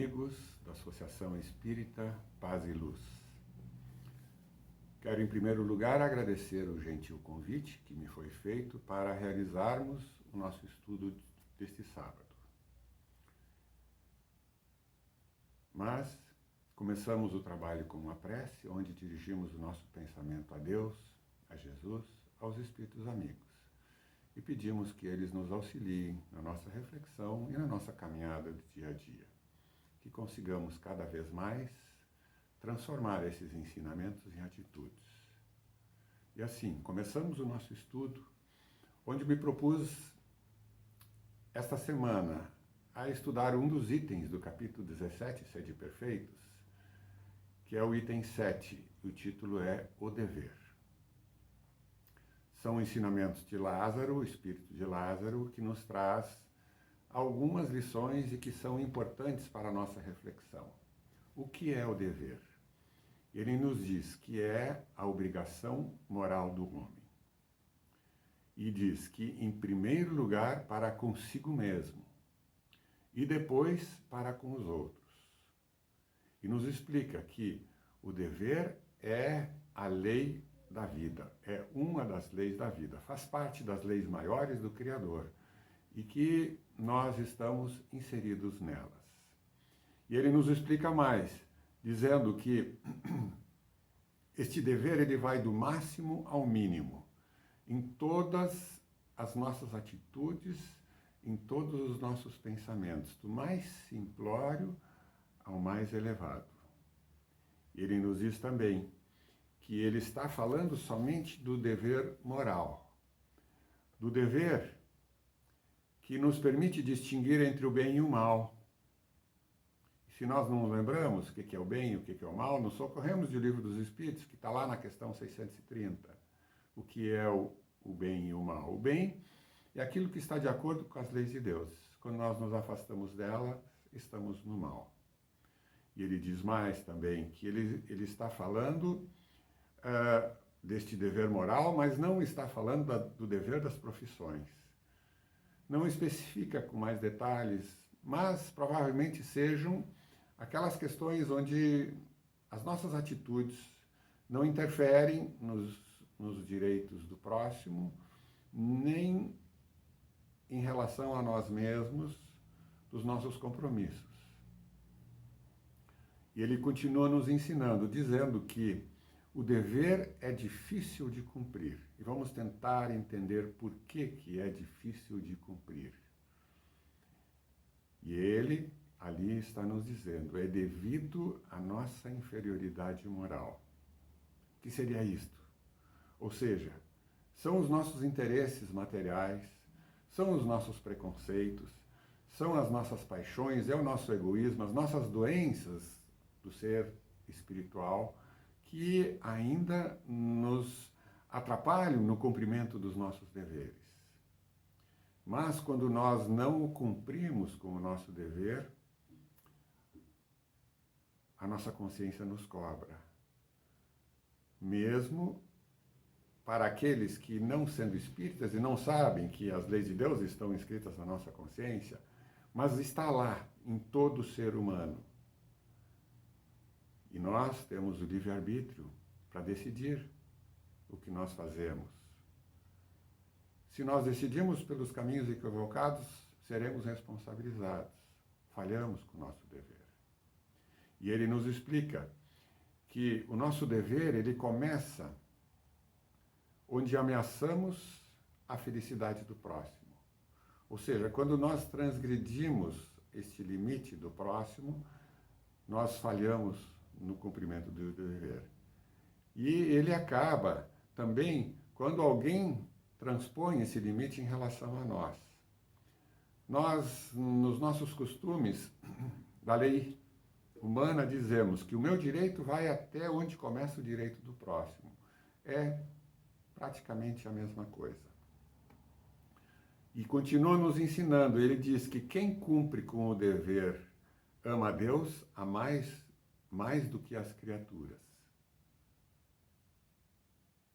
amigos da Associação Espírita Paz e Luz. Quero, em primeiro lugar, agradecer o gentil convite que me foi feito para realizarmos o nosso estudo deste sábado. Mas começamos o trabalho com uma prece, onde dirigimos o nosso pensamento a Deus, a Jesus, aos Espíritos amigos. E pedimos que eles nos auxiliem na nossa reflexão e na nossa caminhada do dia a dia. Que consigamos cada vez mais transformar esses ensinamentos em atitudes. E assim, começamos o nosso estudo, onde me propus, esta semana, a estudar um dos itens do capítulo 17, Sede Perfeitos, que é o item 7, e o título é O Dever. São ensinamentos de Lázaro, o Espírito de Lázaro, que nos traz algumas lições e que são importantes para a nossa reflexão. O que é o dever? Ele nos diz que é a obrigação moral do homem. E diz que, em primeiro lugar, para consigo mesmo, e depois para com os outros. E nos explica que o dever é a lei da vida, é uma das leis da vida, faz parte das leis maiores do Criador e que nós estamos inseridos nelas. E ele nos explica mais, dizendo que este dever ele vai do máximo ao mínimo, em todas as nossas atitudes, em todos os nossos pensamentos, do mais simplório ao mais elevado. Ele nos diz também que ele está falando somente do dever moral, do dever que nos permite distinguir entre o bem e o mal. Se nós não lembramos o que é o bem e o que é o mal, nos socorremos do Livro dos Espíritos, que está lá na questão 630. O que é o bem e o mal? O bem é aquilo que está de acordo com as leis de Deus. Quando nós nos afastamos dela, estamos no mal. E ele diz mais também que ele está falando deste dever moral, mas não está falando do dever das profissões. Não especifica com mais detalhes, mas provavelmente sejam aquelas questões onde as nossas atitudes não interferem nos direitos do próximo, nem em relação a nós mesmos, dos nossos compromissos. E ele continua nos ensinando, dizendo que o dever é difícil de cumprir. E vamos tentar entender por que é difícil de cumprir. E ele ali está nos dizendo, é devido à nossa inferioridade moral. O que seria isto? Ou seja, são os nossos interesses materiais, são os nossos preconceitos, são as nossas paixões, é o nosso egoísmo, as nossas doenças do ser espiritual, que ainda nos atrapalham no cumprimento dos nossos deveres. Mas quando nós não o cumprimos com o nosso dever, a nossa consciência nos cobra. Mesmo para aqueles que, não sendo espíritas e não sabem que as leis de Deus estão inscritas na nossa consciência, mas está lá em todo ser humano. E nós temos o livre-arbítrio para decidir o que nós fazemos. Se nós decidimos pelos caminhos equivocados, seremos responsabilizados. Falhamos com o nosso dever. E ele nos explica que o nosso dever, ele começa onde ameaçamos a felicidade do próximo. Ou seja, quando nós transgredimos este limite do próximo, nós falhamos no cumprimento do dever. E ele acaba também quando alguém transpõe esse limite em relação a nós. Nós, nos nossos costumes da lei humana, dizemos que o meu direito vai até onde começa o direito do próximo. É praticamente a mesma coisa. E continua nos ensinando, ele diz que quem cumpre com o dever ama a Deus a mais do que as criaturas.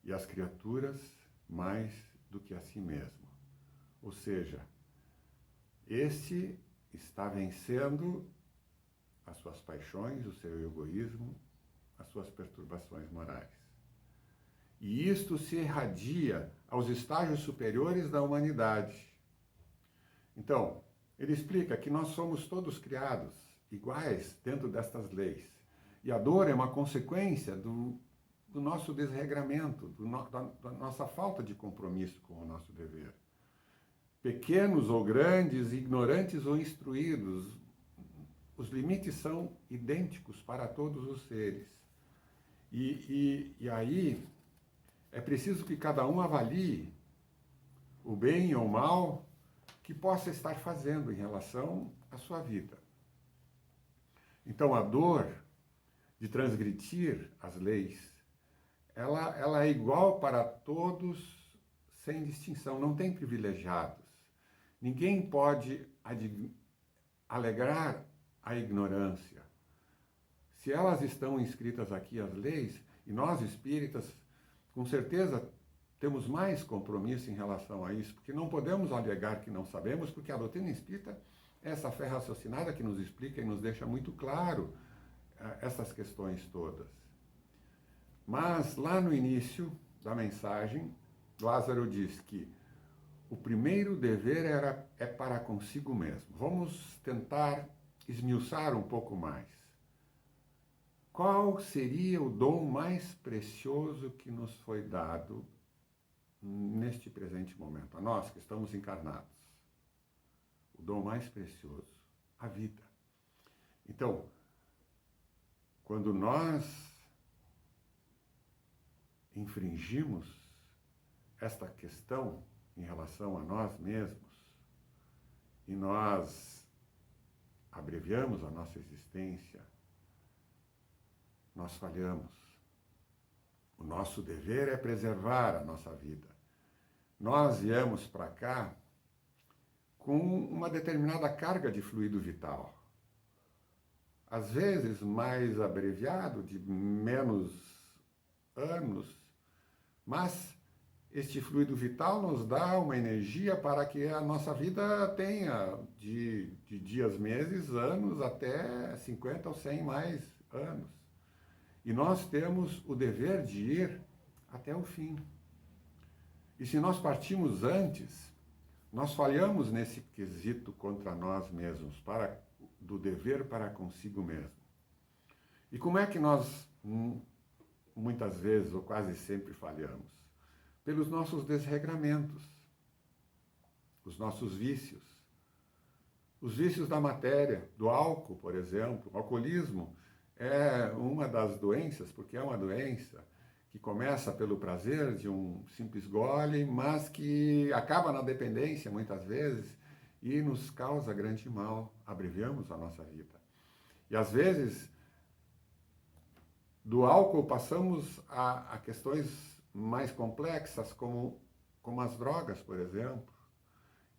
E as criaturas mais do que a si mesmo. Ou seja, este está vencendo as suas paixões, o seu egoísmo, as suas perturbações morais. E isto se irradia aos estágios superiores da humanidade. Então, ele explica que nós somos todos criados iguais dentro destas leis. E a dor é uma consequência do nosso desregramento, da nossa falta de compromisso com o nosso dever. Pequenos ou grandes, ignorantes ou instruídos, os limites são idênticos para todos os seres. E aí é preciso que cada um avalie o bem ou o mal que possa estar fazendo em relação à sua vida. Então a dor de transgredir as leis, ela é igual para todos sem distinção, não tem privilegiados. Ninguém pode alegrar a ignorância. Se elas estão inscritas aqui, as leis, e nós espíritas, com certeza, temos mais compromisso em relação a isso, porque não podemos alegar que não sabemos, porque a doutrina espírita é essa fé raciocinada que nos explica e nos deixa muito claro essas questões todas. Mas, lá no início da mensagem, Lázaro diz que o primeiro dever é para consigo mesmo. Vamos tentar esmiuçar um pouco mais. Qual seria o dom mais precioso que nos foi dado neste presente momento, a nós que estamos encarnados? O dom mais precioso, a vida. Então, quando nós infringimos esta questão em relação a nós mesmos e nós abreviamos a nossa existência, nós falhamos. O nosso dever é preservar a nossa vida. Nós viemos para cá com uma determinada carga de fluido vital. Às vezes mais abreviado, de menos anos, mas este fluido vital nos dá uma energia para que a nossa vida tenha de dias, meses, anos, até 50 ou 100 mais anos. E nós temos o dever de ir até o fim. E se nós partimos antes, nós falhamos nesse quesito contra nós mesmos, do dever para consigo mesmo. E como é que nós, muitas vezes ou quase sempre, falhamos? Pelos nossos desregramentos, os nossos vícios. Os vícios da matéria, do álcool, por exemplo. O alcoolismo é uma das doenças, porque é uma doença que começa pelo prazer de um simples gole, mas que acaba na dependência, muitas vezes, e nos causa grande mal. Abreviamos a nossa vida. E, às vezes, do álcool passamos a questões mais complexas, como as drogas, por exemplo.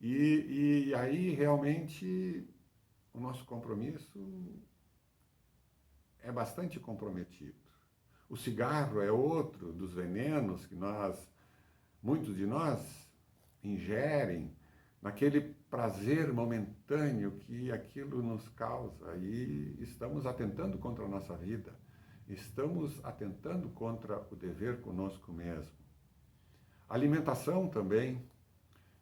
E aí, realmente, o nosso compromisso é bastante comprometido. O cigarro é outro dos venenos que muitos de nós ingerem, naquele prazer momentâneo que aquilo nos causa. E estamos atentando contra a nossa vida. Estamos atentando contra o dever conosco mesmo. Alimentação também.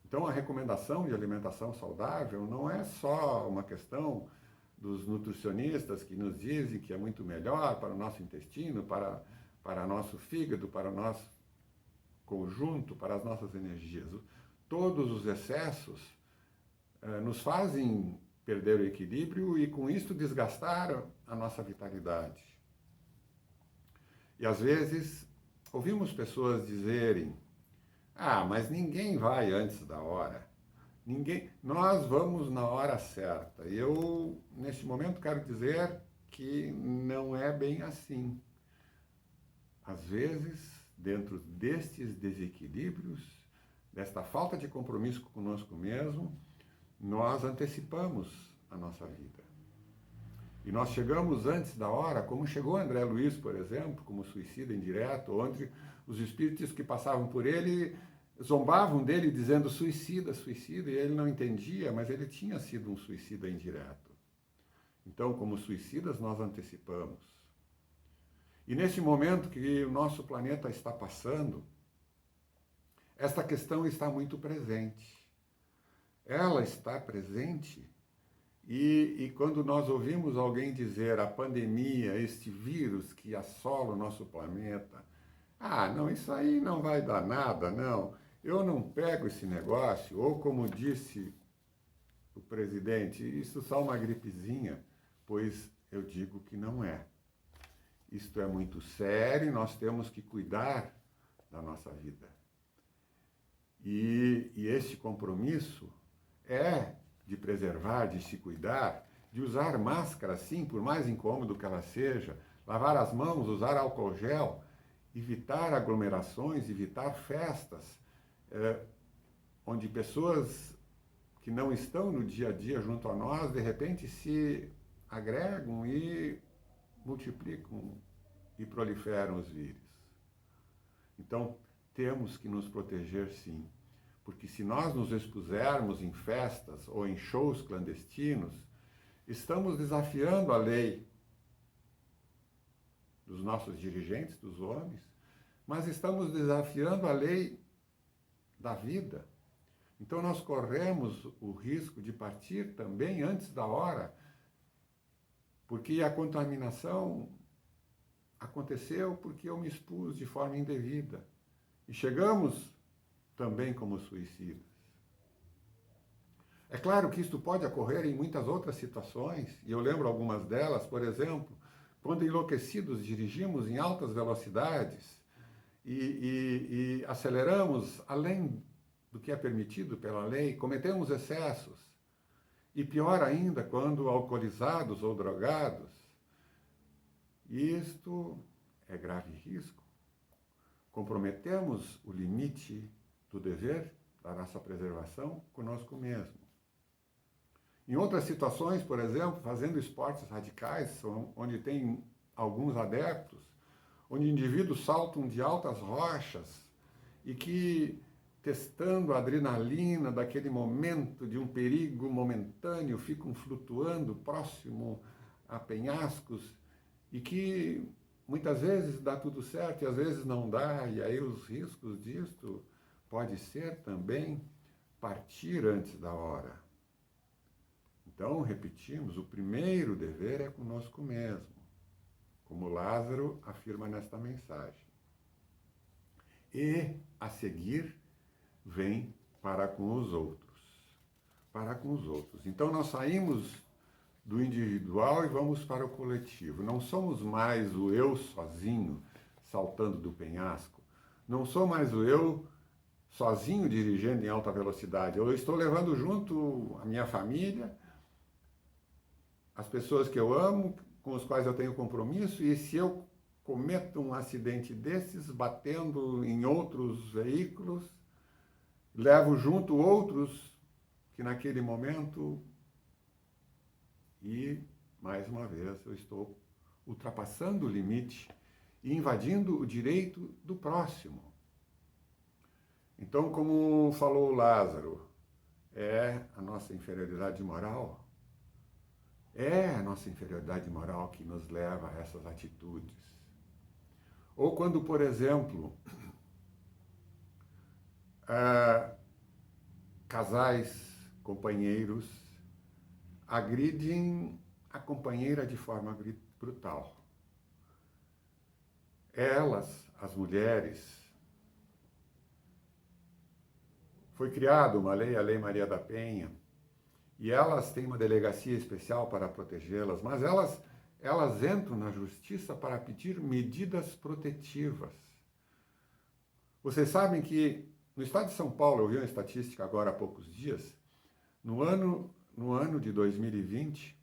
Então, a recomendação de alimentação saudável não é só uma questão dos nutricionistas que nos dizem que é muito melhor para o nosso intestino, para nosso fígado, para o nosso conjunto, para as nossas energias. Todos os excessos nos fazem perder o equilíbrio e, com isso, desgastar a nossa vitalidade. E, às vezes, ouvimos pessoas dizerem: mas ninguém vai antes da hora. Nós vamos na hora certa. Eu, neste momento, quero dizer que não é bem assim. Às vezes, dentro destes desequilíbrios, desta falta de compromisso conosco mesmo, nós antecipamos a nossa vida. E nós chegamos antes da hora, como chegou André Luiz, por exemplo, como suicida indireto, onde os espíritos que passavam por ele zombavam dele dizendo suicida, suicida, e ele não entendia, mas ele tinha sido um suicida indireto. Então, como suicidas, nós antecipamos. E nesse momento que o nosso planeta está passando, esta questão está muito presente. Ela está presente e quando nós ouvimos alguém dizer a pandemia, este vírus que assola o nosso planeta, não, isso aí não vai dar nada, não. Eu não pego esse negócio, ou como disse o presidente, isso só uma gripezinha, pois eu digo que não é. Isto é muito sério e nós temos que cuidar da nossa vida. E este compromisso é de preservar, de se cuidar, de usar máscara, sim, por mais incômodo que ela seja, lavar as mãos, usar álcool gel, evitar aglomerações, evitar festas, onde pessoas que não estão no dia a dia junto a nós, de repente se agregam e multiplicam e proliferam os vírus. Então, temos que nos proteger, sim. Porque se nós nos expusermos em festas ou em shows clandestinos, estamos desafiando a lei dos nossos dirigentes, dos homens, mas estamos desafiando a lei da vida. Então nós corremos o risco de partir também antes da hora, porque a contaminação aconteceu porque eu me expus de forma indevida. E chegamos também como suicidas. É claro que isto pode ocorrer em muitas outras situações, e eu lembro algumas delas, por exemplo, quando enlouquecidos dirigimos em altas velocidades e aceleramos além do que é permitido pela lei, cometemos excessos. E pior ainda, quando alcoolizados ou drogados. Isto é grave risco. Comprometemos o limite do dever, da nossa preservação, conosco mesmo. Em outras situações, por exemplo, fazendo esportes radicais, onde tem alguns adeptos, onde indivíduos saltam de altas rochas e que, testando a adrenalina daquele momento de um perigo momentâneo, ficam flutuando próximo a penhascos e que muitas vezes dá tudo certo e às vezes não dá, e aí os riscos disto pode ser também partir antes da hora. Então, repetimos, o primeiro dever é conosco mesmo, como Lázaro afirma nesta mensagem. E, a seguir, vem para com os outros. Para com os outros. Então, nós saímos do individual e vamos para o coletivo. Não somos mais o eu sozinho saltando do penhasco. Não sou mais o eu sozinho dirigindo em alta velocidade. Eu estou levando junto a minha família, as pessoas que eu amo, com os quais eu tenho compromisso, e se eu cometo um acidente desses, batendo em outros veículos, levo junto outros que naquele momento, e mais uma vez eu estou ultrapassando o limite e invadindo o direito do próximo. Então, como falou Lázaro, é a nossa inferioridade moral. É a nossa inferioridade moral que nos leva a essas atitudes. Ou quando, por exemplo, casais, companheiros, agridem a companheira de forma brutal. Elas, as mulheres, foi criada uma lei, a Lei Maria da Penha, e elas têm uma delegacia especial para protegê-las, mas elas entram na justiça para pedir medidas protetivas. Vocês sabem que no estado de São Paulo, eu vi uma estatística agora há poucos dias, no ano de 2020,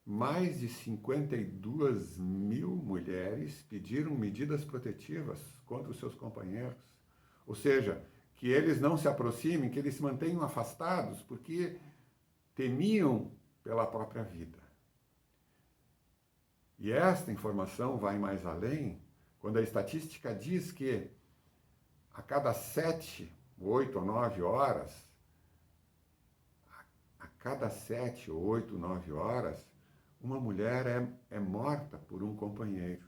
mais de 52 mil mulheres pediram medidas protetivas contra os seus companheiros. Ou seja, que eles não se aproximem, que eles se mantenham afastados, porque temiam pela própria vida. E esta informação vai mais além, quando a estatística diz que a cada 7, 8 ou 9 horas, uma mulher é morta por um companheiro.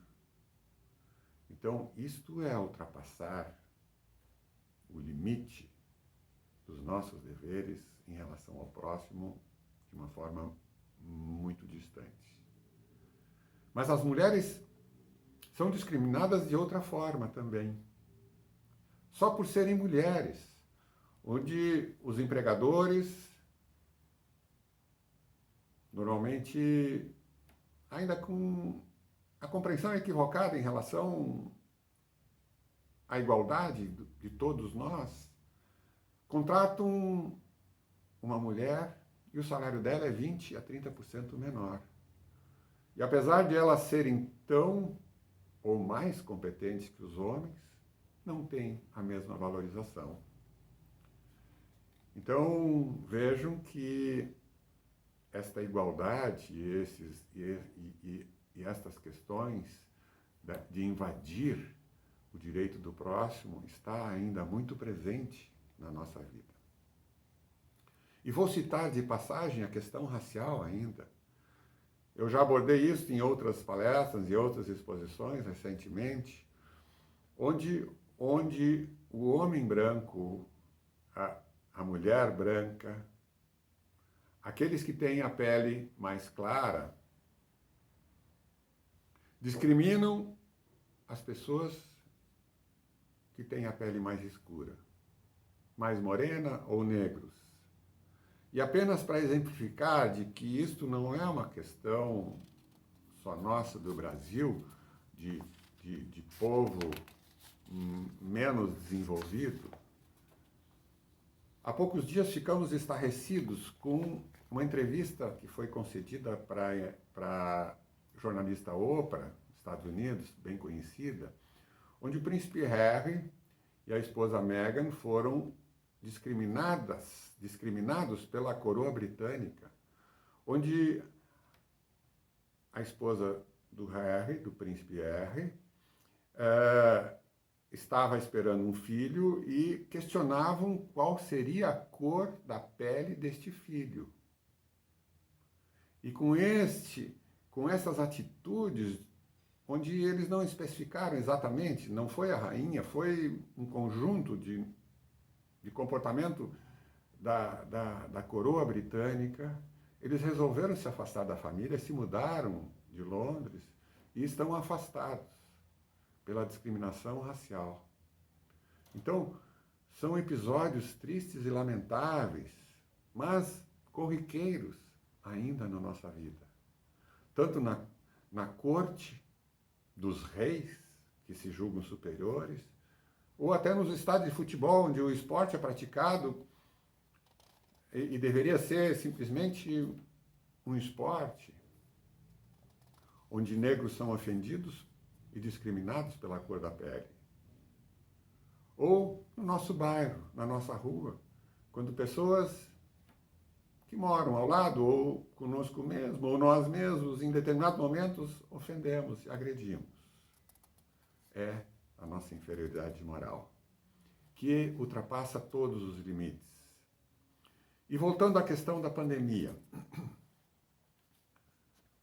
Então, isto é ultrapassar o limite dos nossos deveres em relação ao próximo de uma forma muito distante. Mas as mulheres são discriminadas de outra forma também. Só por serem mulheres, onde os empregadores, normalmente, ainda com a compreensão equivocada em relação à igualdade de todos nós, contratam uma mulher e o salário dela é 20% a 30% menor. E apesar de elas serem tão ou mais competentes que os homens, não têm a mesma valorização. Então, vejam que esta igualdade e estas questões de invadir o direito do próximo está ainda muito presente na nossa vida. E vou citar de passagem a questão racial ainda. Eu já abordei isso em outras palestras e outras exposições recentemente, onde o homem branco, a mulher branca, aqueles que têm a pele mais clara, discriminam as pessoas que têm a pele mais escura, mais morena ou negros. E apenas para exemplificar de que isto não é uma questão só nossa do Brasil, de povo menos desenvolvido, há poucos dias ficamos estarrecidos com uma entrevista que foi concedida para a jornalista Oprah, Estados Unidos, bem conhecida, onde o príncipe Harry e a esposa Meghan foram discriminados pela coroa britânica, onde a esposa do Harry, do príncipe Harry, estava esperando um filho e questionavam qual seria a cor da pele deste filho. E com essas atitudes, onde eles não especificaram exatamente, não foi a rainha, foi um conjunto de comportamento da coroa britânica, eles resolveram se afastar da família, se mudaram de Londres e estão afastados pela discriminação racial. Então, são episódios tristes e lamentáveis, mas corriqueiros ainda na nossa vida. Tanto na corte dos reis, que se julgam superiores, ou até nos estádios de futebol, onde o esporte é praticado e deveria ser simplesmente um esporte, onde negros são ofendidos e discriminados pela cor da pele. Ou no nosso bairro, na nossa rua, quando pessoas que moram ao lado, ou conosco mesmo, ou nós mesmos, em determinados momentos, ofendemos e agredimos. É a nossa inferioridade moral, que ultrapassa todos os limites. E voltando à questão da pandemia,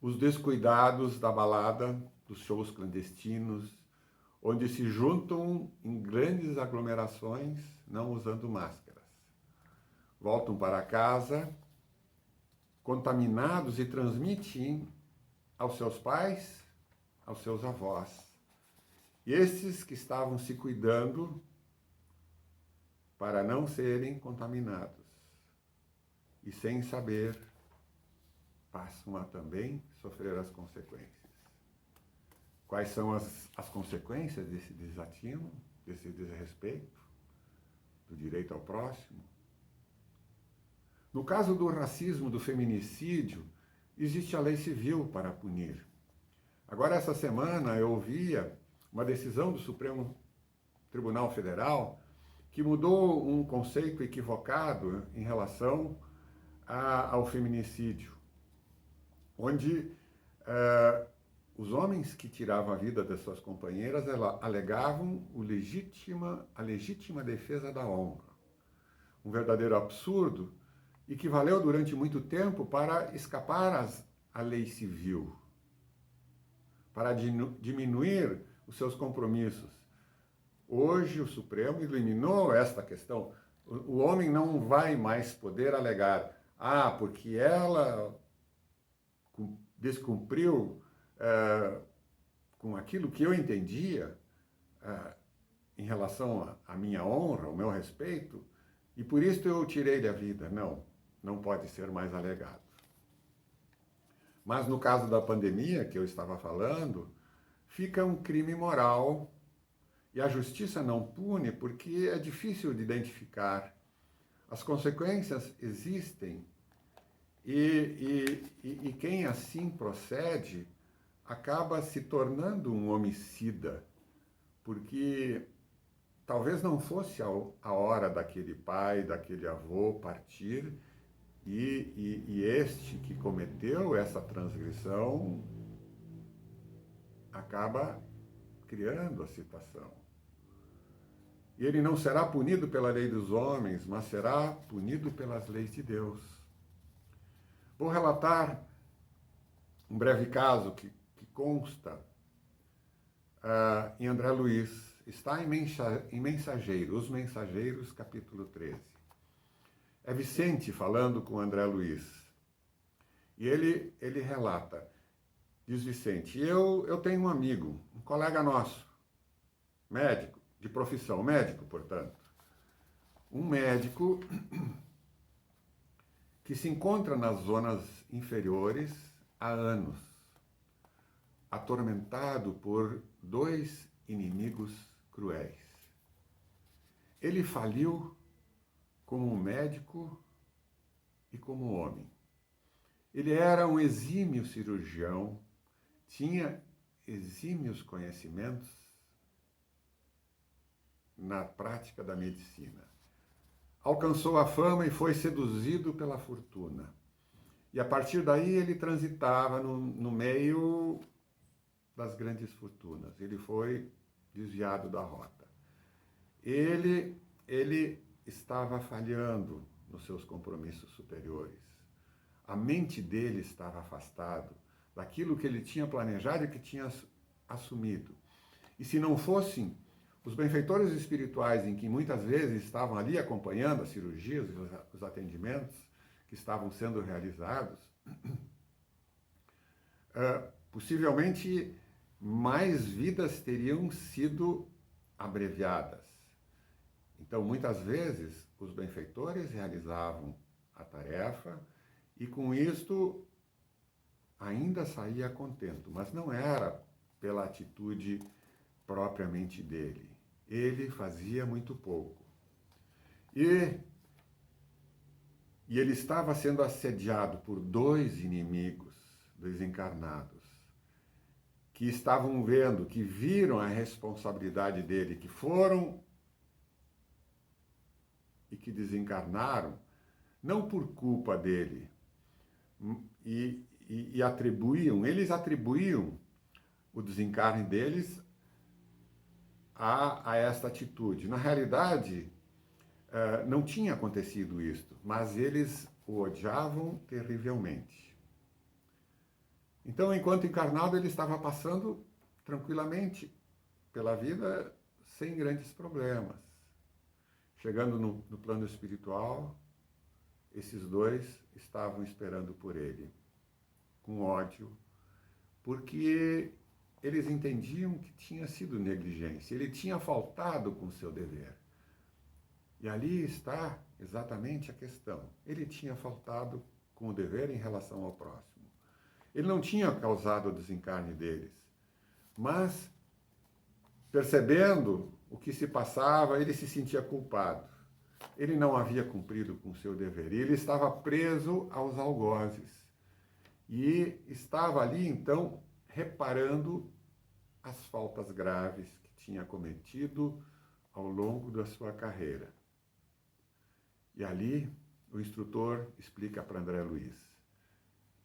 os descuidados da balada, dos shows clandestinos, onde se juntam em grandes aglomerações, não usando máscaras. Voltam para casa contaminados e transmitem aos seus pais, aos seus avós. E esses que estavam se cuidando para não serem contaminados e sem saber, passam a também sofrer as consequências. Quais são as consequências desse desatino, desse desrespeito, do direito ao próximo? No caso do racismo, do feminicídio, existe a lei civil para punir. Agora, essa semana, eu ouvia uma decisão do Supremo Tribunal Federal que mudou um conceito equivocado em relação ao feminicídio, onde os homens que tiravam a vida das suas companheiras alegavam a legítima defesa da honra. Um verdadeiro absurdo e que valeu durante muito tempo para escapar a lei civil, para diminuir os seus compromissos. Hoje o Supremo eliminou esta questão. O homem não vai mais poder alegar, porque ela descumpriu com aquilo que eu entendia em relação à minha honra, ao meu respeito, e por isso eu tirei da vida. Não, não pode ser mais alegado. Mas no caso da pandemia que eu estava falando, fica um crime moral e a justiça não pune porque é difícil de identificar. As consequências existem e quem assim procede acaba se tornando um homicida, porque talvez não fosse a hora daquele pai, daquele avô partir e este que cometeu essa transgressão acaba criando a situação. E ele não será punido pela lei dos homens, mas será punido pelas leis de Deus. Vou relatar um breve caso que consta em André Luiz. Está em Mensageiro, Os Mensageiros, capítulo 13. É Vicente falando com André Luiz. E ele relata, diz Vicente, eu tenho um amigo, um colega nosso, médico, de profissão, médico, portanto. Um médico que se encontra nas zonas inferiores há anos, atormentado por 2 inimigos cruéis. Ele faliu como médico e como homem. Ele era um exímio cirurgião, tinha exímios conhecimentos na prática da medicina. Alcançou a fama e foi seduzido pela fortuna. E a partir daí ele transitava no meio das grandes fortunas. Ele foi desviado da rota. Ele estava falhando nos seus compromissos superiores. A mente dele estava afastada daquilo que ele tinha planejado e que tinha assumido. E se não fossem os benfeitores espirituais, em que muitas vezes estavam ali acompanhando as cirurgias, os atendimentos que estavam sendo realizados, possivelmente mais vidas teriam sido abreviadas. Então, muitas vezes, os benfeitores realizavam a tarefa e, com isto, ainda saía contento, mas não era pela atitude propriamente dele. Ele fazia muito pouco. E ele estava sendo assediado por 2 inimigos desencarnados, que estavam vendo, que viram a responsabilidade dele, que foram e que desencarnaram, não por culpa dele, eles atribuíam o desencarne deles a esta atitude. Na realidade, não tinha acontecido isto, mas eles o odiavam terrivelmente. Então, enquanto encarnado, ele estava passando tranquilamente pela vida, sem grandes problemas. Chegando no plano espiritual, esses 2 estavam esperando por ele, com ódio, porque eles entendiam que tinha sido negligência, ele tinha faltado com o seu dever. E ali está exatamente a questão. Ele tinha faltado com o dever em relação ao próximo. Ele não tinha causado o desencarne deles, mas, percebendo o que se passava, ele se sentia culpado. Ele não havia cumprido com o seu dever, e ele estava preso aos algozes. E estava ali, então, reparando as faltas graves que tinha cometido ao longo da sua carreira. E ali, o instrutor explica para André Luiz,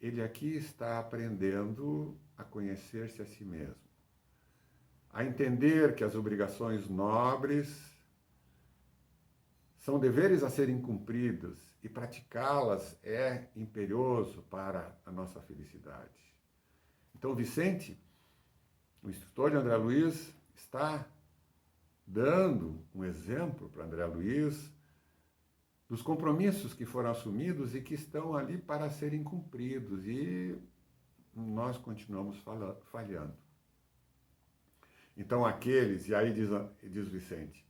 ele aqui está aprendendo a conhecer-se a si mesmo, a entender que as obrigações nobres São deveres a serem cumpridos e praticá-las é imperioso para a nossa felicidade. Então, Vicente, o instrutor de André Luiz, está dando um exemplo para André Luiz dos compromissos que foram assumidos e que estão ali para serem cumpridos, e nós continuamos falhando. Então, aqueles, e aí diz Vicente,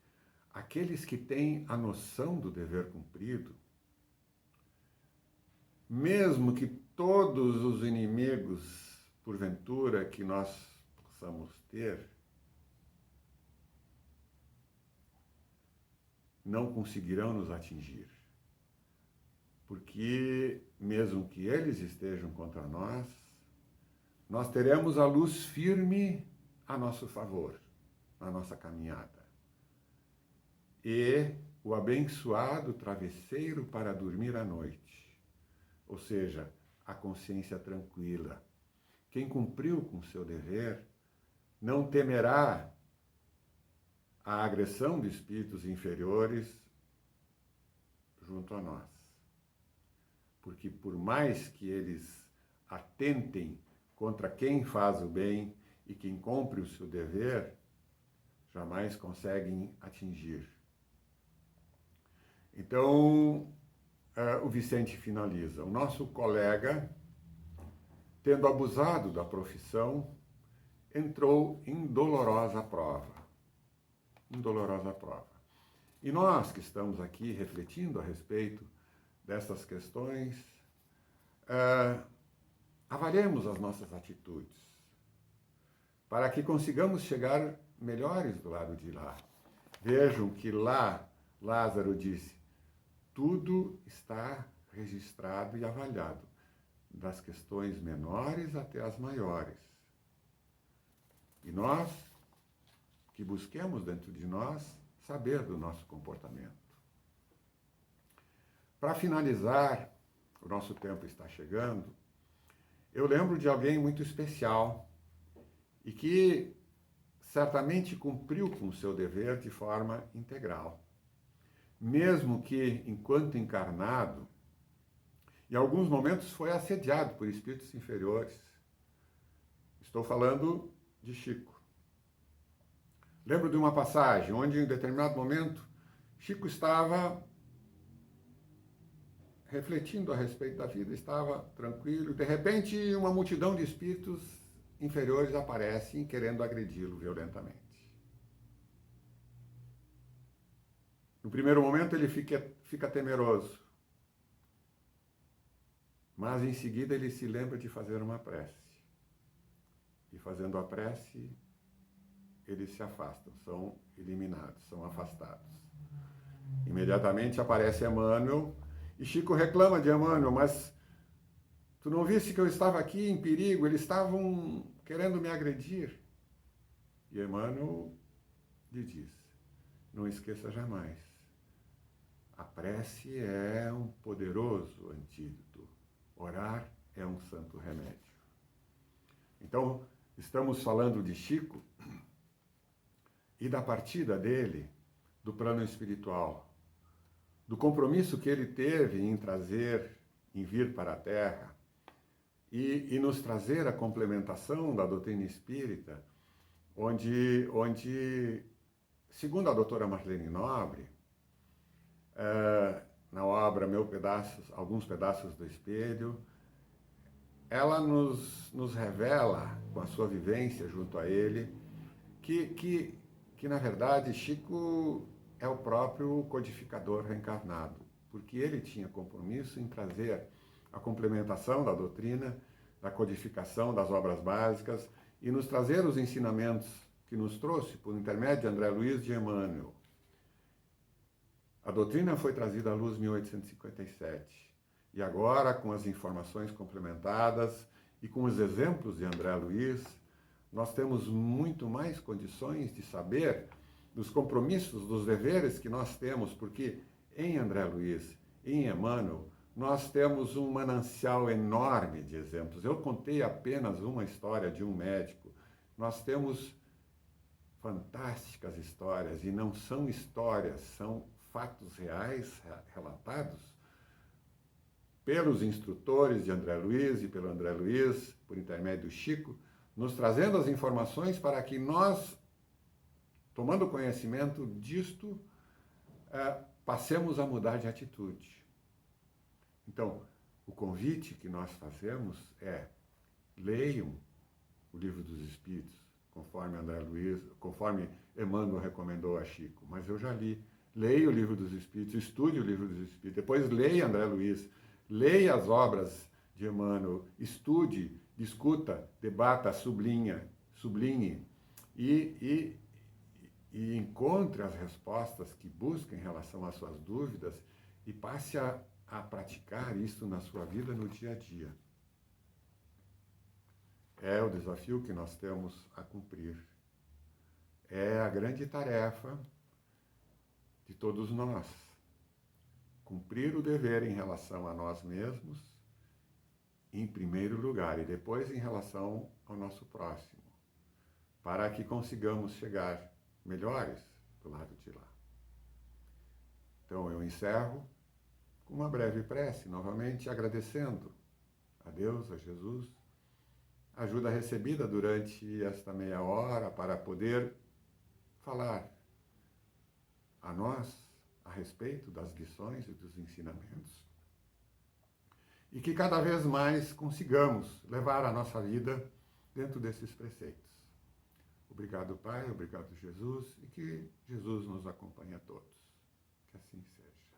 aqueles que têm a noção do dever cumprido, mesmo que todos os inimigos, porventura, que nós possamos ter, não conseguirão nos atingir. Porque, mesmo que eles estejam contra nós, nós teremos a luz firme a nosso favor, na nossa caminhada. E o abençoado travesseiro para dormir à noite, ou seja, a consciência tranquila. Quem cumpriu com seu dever não temerá a agressão de espíritos inferiores junto a nós. Porque por mais que eles atentem contra quem faz o bem e quem cumpre o seu dever, jamais conseguem atingir. Então, o Vicente finaliza. O nosso colega, tendo abusado da profissão, entrou em dolorosa prova. E nós que estamos aqui refletindo a respeito dessas questões, avaliemos as nossas atitudes, para que consigamos chegar melhores do lado de lá. Vejam que lá Lázaro disse, tudo está registrado e avaliado, das questões menores até as maiores. E nós, que busquemos dentro de nós saber do nosso comportamento. Para finalizar, o nosso tempo está chegando, eu lembro de alguém muito especial e que certamente cumpriu com o seu dever de forma integral. Mesmo que, enquanto encarnado, em alguns momentos foi assediado por espíritos inferiores. Estou falando de Chico. Lembro de uma passagem onde, em determinado momento, Chico estava refletindo a respeito da vida, estava tranquilo, e de repente uma multidão de espíritos inferiores aparecem querendo agredi-lo violentamente. No primeiro momento ele fica temeroso, mas em seguida ele se lembra de fazer uma prece. E fazendo a prece, eles se afastam, são eliminados, são afastados. Imediatamente aparece Emmanuel, e Chico reclama de Emmanuel, mas tu não viste que eu estava aqui em perigo, eles estavam querendo me agredir. E Emmanuel lhe diz, não esqueça jamais, a prece é um poderoso antídoto, orar é um santo remédio. Então, estamos falando de Chico e da partida dele do plano espiritual, do compromisso que ele teve em vir para a Terra e nos trazer a complementação da doutrina espírita, onde segundo a doutora Marlene Nobre, na obra Alguns Pedaços do Espelho, ela nos revela, com a sua vivência junto a ele, que na verdade Chico é o próprio codificador reencarnado, porque ele tinha compromisso em trazer a complementação da doutrina, da codificação das obras básicas e nos trazer os ensinamentos que nos trouxe por intermédio de André Luiz de Emmanuel. A doutrina foi trazida à luz em 1857 e agora, com as informações complementadas e com os exemplos de André Luiz, nós temos muito mais condições de saber dos compromissos, dos deveres que nós temos, porque em André Luiz, em Emmanuel, nós temos um manancial enorme de exemplos. Eu contei apenas uma história de um médico. Nós temos fantásticas histórias, e não são histórias, são fatos reais relatados pelos instrutores de André Luiz e pelo André Luiz, por intermédio do Chico, nos trazendo as informações para que nós, tomando conhecimento disto, passemos a mudar de atitude. Então, o convite que nós fazemos é: leiam o Livro dos Espíritos, conforme André Luiz, conforme Emmanuel recomendou a Chico, mas eu já li. Leia o Livro dos Espíritos, estude o Livro dos Espíritos, depois leia André Luiz, leia as obras de Emmanuel, estude, discuta, debata, sublinhe e encontre as respostas que busca em relação às suas dúvidas e passe a praticar isso na sua vida no dia a dia. É o desafio que nós temos a cumprir. É a grande tarefa de todos nós. Cumprir o dever em relação a nós mesmos, em primeiro lugar, e depois em relação ao nosso próximo, para que consigamos chegar melhores do lado de lá. Então eu encerro com uma breve prece, novamente agradecendo a Deus, a Jesus, a ajuda recebida durante esta meia hora para poder falar a nós a respeito das lições e dos ensinamentos. E que cada vez mais consigamos levar a nossa vida dentro desses preceitos. Obrigado, Pai, obrigado, Jesus, e que Jesus nos acompanhe a todos. Que assim seja.